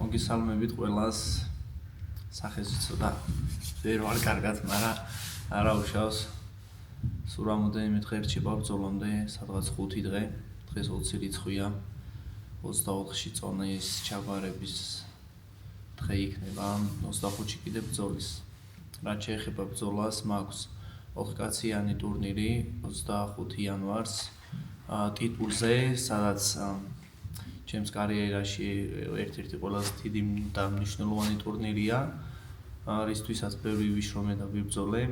მოგესალმებით ყველას. სახეს ცოტა ვერ ვარ კარგად, მაგრამ არა უშავს. სულ რამოდენიმე დღე რჩება ბრძოლამდე, სადღაც 5 დღე. დღეს 20 რიცხვია. 24-ში წონის ჩაბარების დღე იქნება, 25-ში კიდე ბრძოლის. რაც შეეხება ბრძოლას, მაქვს 4-კაციანი ტურნირი 25 იანვარს ტიტულზე, სადაც ჩემს კარიერაში ერთ-ერთი ყველაზე დიდი და მნიშვნელოვანი ტურნირია, რისთვისაც ბევრი ვიშრომე და ვიბრძოლე.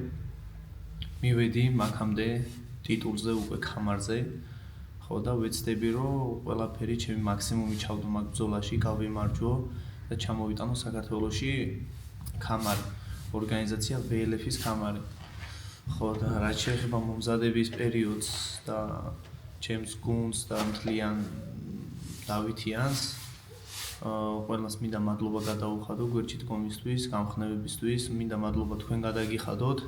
მივედი მაგამდე ტიტულზე უკვე ქამარზე, ხო და ვეცდები რომ ყველაფერი ჩემი მაქსიმუმი ჩავდო მაგ ბრძოლაში, გავიმარჯვო და ჩამოვიტანო საქართველოში ქამარი, ორგანიზაცია VLF-ის ქამარი. ხო და რაც შეეხება მომზადების პერიოდს და ჩემს გუნდს და მთლიან დავითიანს, ყველას მინდა მადლობა გადაუხადო გვერდში დგომისთვის, გამხნევებისთვის, მინდა მადლობა თქვენ გადაგიხადოთ,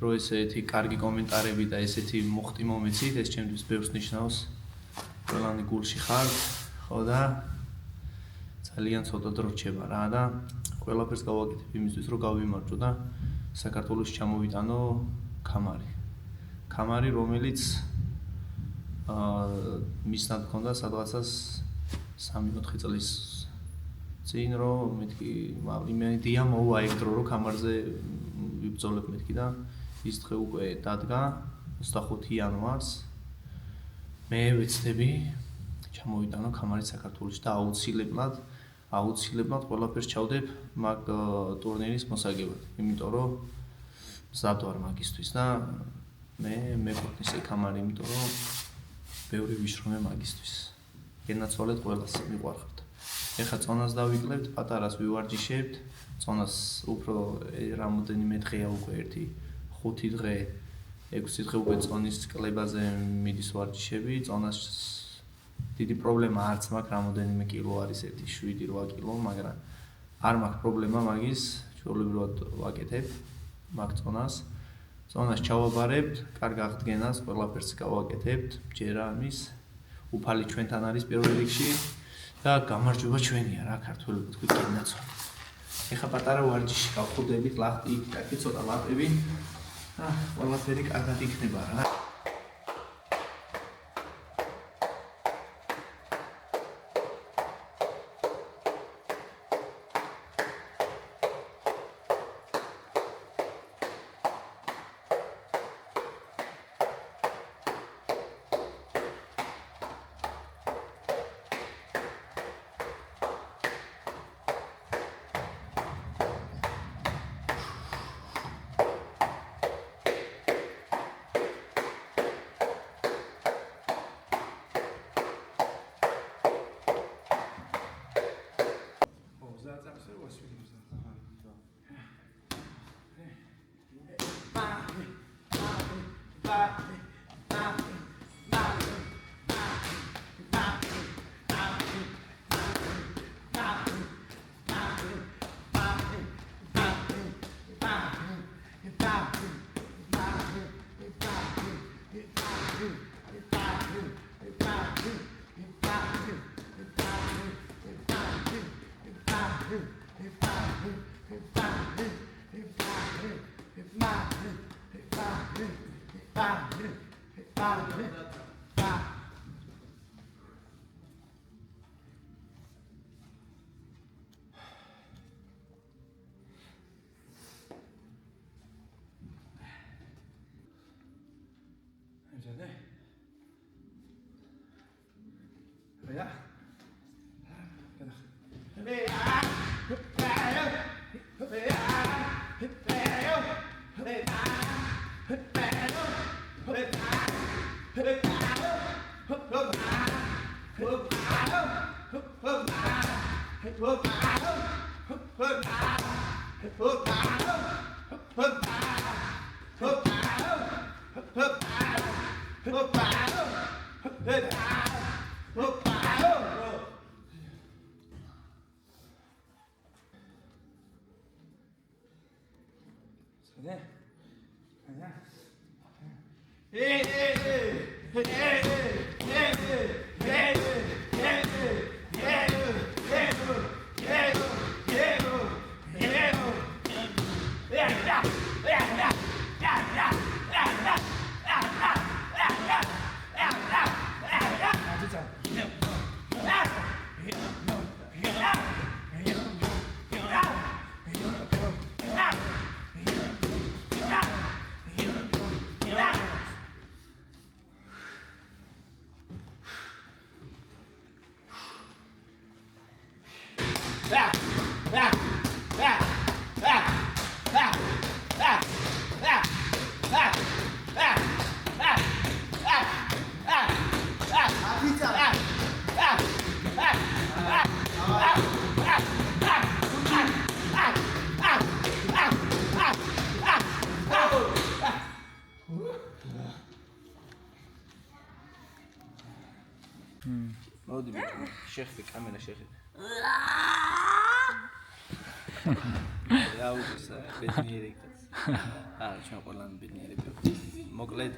რომ ესეთი კარგი კომენტარები და ესეთი მოხტი მომეცით, ეს ჩემთვის ბევრს ნიშნავს. ყველანი გულში ხართ, ხო და ძალიან ცოტა დრო რჩება რა და ყველაფერს გავაკეთებ იმისთვის, რომ გავიმარჯვო და საქართველოში ჩამოვიტანო ქამარი. ქამარი, რომელიც მისნად მქონდა სადღაცას 3-4 წლის წინ, რომ მეთქი იმედია მოვა ეგ დრო, რომ ქამარზე ვიბრძოლებ მეთქი და ის დღე უკვე დადგა 25 იანვარს. მე ვეცდები ჩამოვიტანო ქამარი საქართველოში და აუცილებლად ყველაფერს ჩავდებ მაგ ტურნირის მოსაგებად, იმიტომ რომ მზად ვარ მაგისთვის და მე მეკუთვნის ეგ ქამარი, იმიტომ რომ ბევრი ვიშრომე მაგისთვის. გენაცვალეთ ყველას, მიყვარხართ. ეხლა წონას დავიკლებთ, პატარას ვივარჯიშებთ, წონას უფრო რამოდენიმე დღეა უკვე 5 დღე, 6 დღე უკვე წონის კლებაზე მიდის ვარჯიშები, წონას დიდი პრობლემა არც მაქვს, რამოდენიმე კილო არის 7-8 კილო, მაგრამ არ მაქვს პრობლემა მაგის, ჩვეულებრივად ვაკეთებ მაგ წონას. წონას ჩავაბარებთ, კარგ აღდგენას, ყველაფერს გავაკეთებთ, ჯერა ამის, უფალი ჩვენთან არის პირველ რიგში და გამარჯვება ჩვენია რა, ქართველები თქვი გენაცვალეთ. ეხლა პატარა ვარჯიში გავხურდებით, ლახტი იქ-აქ ცოტა ლაპები და ყველაფერი კარგად იქნება რა. მოდი ბიჭო, შეხები კამერა შეხები. რა უძისა, ბედნიერი კაცი. ჩვენ ყველანი ბედნიერები ვართ. მოკლედ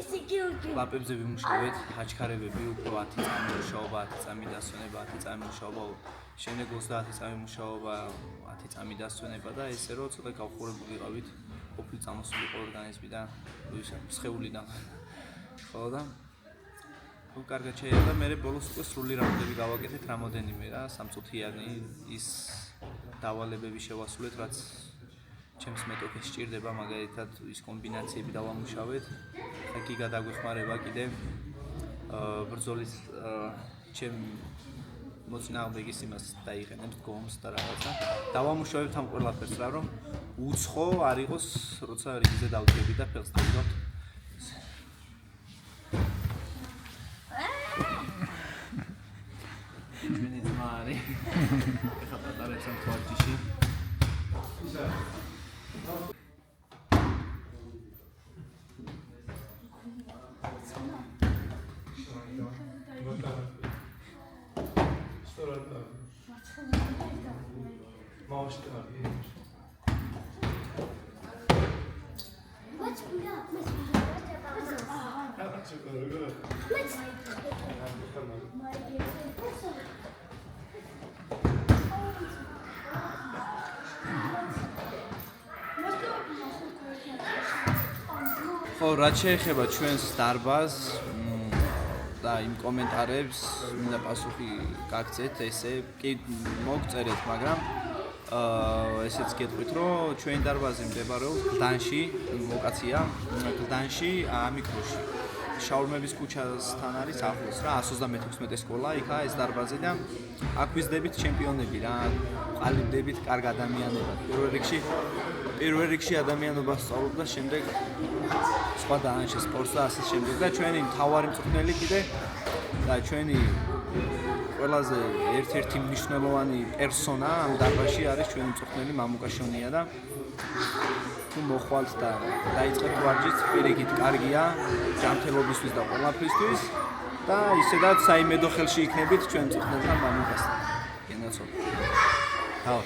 ისე გიოგი. ლაპებზე ვიმუშავეთ, ჰაჩქარებები უფრო 10 წამი მუშაობა, 10 წამი დასვენება, 10 წამი მუშაობა, შემდეგ 30 წამი მუშაობა, 10 წამი დასვენება და ესე რომ ცოტა გავხურებული ვიყავით, ყოფილი წამოსულიყო ორგანიზმიდან, სხეულიდან. ხო და კარგად შეიძლება მე ბოლოს უკვე სრული რაუნდები გავაკეთეთ რამოდენიმე რა სამწუთიანი ის დავალებები შევასრულეთ რაც ჩემს მეტოქეს სჭირდება მაგალითად ის კომბინაციები დავამუშავეთ ხა გიგა დაგვეხმარება კიდე ბრძოლის ჩემ მოწინააღმდეგის იმას დაიყენებს გომს და რაღაცა დავამუშავებთ ამ ყველაფერს რა რომ უცხო არ იყოს როცა რიგზე დავდგები და ფეხს დავდგავთ ჩვენი ძმა არის ეხლა პატარებს ამ თვალჯიში ხო, რაც შეეხება ჩვენს დარბაზს და იმ კომენტარებს, მინდა პასუხი გაგცეთ, ესე კი მოგწერეთ, მაგრამ ესეც გეტყვით, რომ ჩვენი დარბაზი მდებარეობს გლდანში, ლოკაცია გლდანში, ამიკროში. შაურმების ქუჩასთან არის ახლოს რა, 136 სკოლა, იქაა ეს დარბაზი და აქ ვიზდებით ჩემპიონები რა, ყალიბდებით კარგ ადამიანებად. პირველ რიგში ადამიანობას სწავლობ და შემდეგ სხვა დაანშე სპორტს და ასე შემდეგ და ჩვენი მთავარი მწვრთნელი კიდე და ჩვენი ყველაზე ერთ-ერთი მნიშვნელოვანი პერსონა ამ დარბაზში არის ჩვენი მწვრთნელი მამუკაშონია და თუ მოხვალთ და დაიწყებთ ვარჯიშს პირიქით კარგია ჯანმრთელობისთვის და ყველაფრისთვის და ისედაც საიმედო ხელში იქნებით ჩვენ მწვრთნელთან მამუკასთან. გენაცვალ. თავ.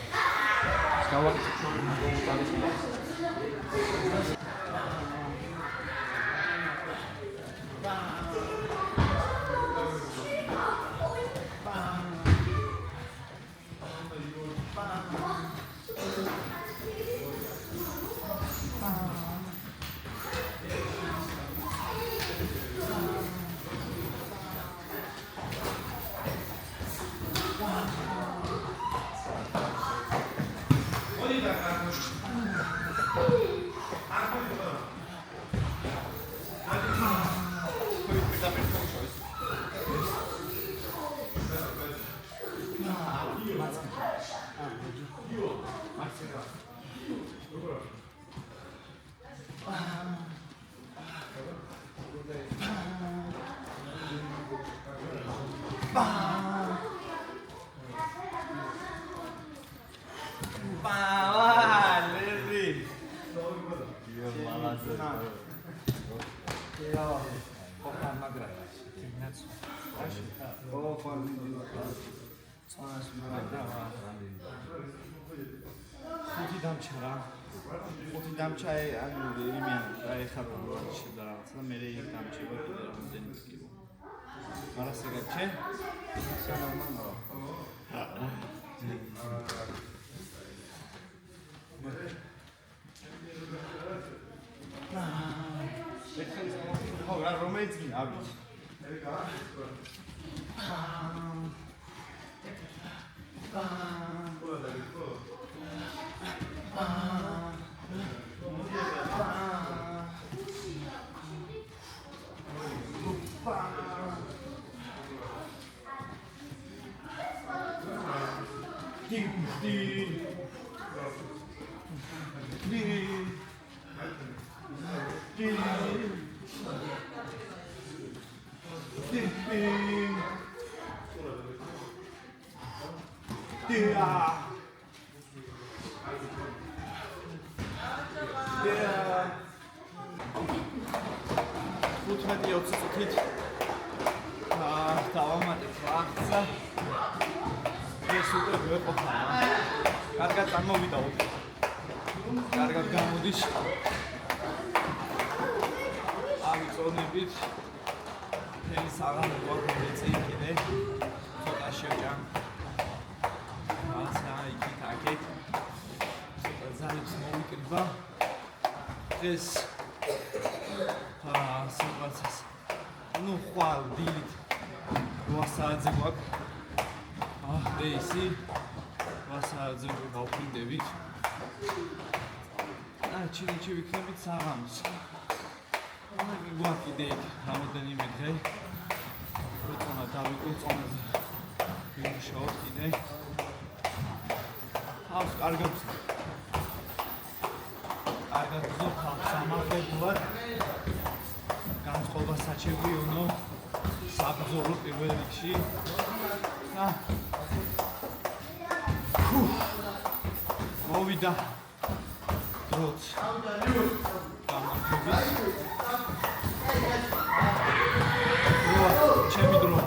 ხუთი დამჩაი ანუ იმიან რა ეხება შეიძლება რაღაცა და მე იქ დამჩება კიდე რამდენი კილო. მაგრამ სეგაჩე სანამანა. ხო რა რომელიც არის. კარგად წარმოვიდა უკვე. კარგად გამოდის. ავიწონებით. ეს აღარ გვაქვს კიდე. ცოტა შევჭამ. რაცა იქით აქეთ. ცოტა ძალებს მოვიკრიბა. ეს სიტუაციას. ნუ ხვალ დილით 8 საათზე გვაქვს. რეისი 8 საათზე გავფრინდებით. ჩი ვიქნებით საღამოს. გვაქვს კიდე რამოდენიმე დღე. როცა დავიკვირდ წონაზე. ვიმუშაოთ კიდე.ავს კარგად ვზობ სამართლებრივად. განწყობა საჩევრიონო საბრძოლო პირველ რიგში. მოვიდა დროც ჩემი დრო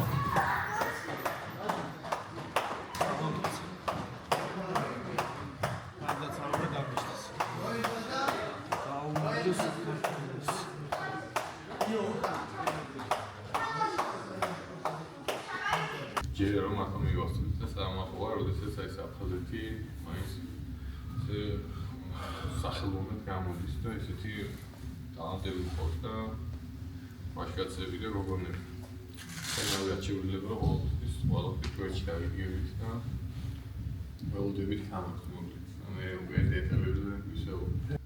ჯერ რომ ახლა მივახცეთ და სამახოა, როდესაც აი საფხაზეთი მაინც სახელოვნად გამოდის და ესეთი ტალანტები ყავს და მაშკაცები და გოგონები. ეს გაჩეულება ყოველთვის ყველაფერში დავიგებით და ველოდებით გამართული. მე უკვე დეტალებზე ვისაუბრებ.